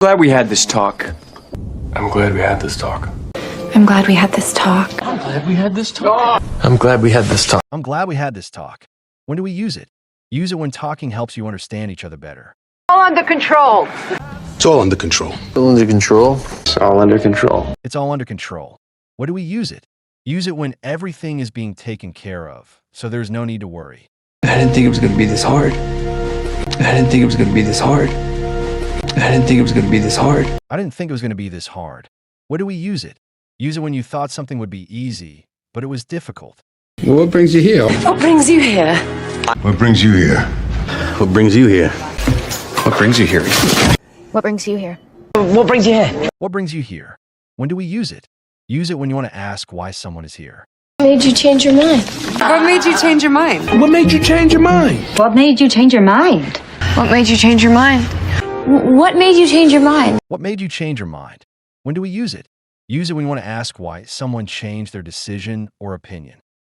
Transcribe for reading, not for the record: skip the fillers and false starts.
Glad we had this talk. I'm glad we had this talk. I'm glad we had this talk. I'm glad we had this talk. I'm glad we had this talk. I'm glad we had this talk. When do we use it? Use it when talking helps you understand each other better. All under control. It's all under control. All under control. It's all under control. It's all under control. When do we use it? Use it when everything is being taken care of, so there's no need to worry. I didn't think it was going to be this hard. I didn't think it was going to be this hard. I didn't think it was going to be this hard. I didn't think it was going to be this hard. When do we use it? Use it when you thought something would be easy, but it was difficult. Well, what brings you here? What brings you here? What brings you here? What brings you here? What brings you here? What brings you here? What brings you here? What brings you here? When do we use it? Use it when you want to ask why someone is here. What made you change your mind? What made you change your mind? What made you change your mind? What made you change your mind? What made you change your mind? What made you change your mind? What made you change your mind? When do we use it? Use it when you want to ask why someone changed their decision or opinion.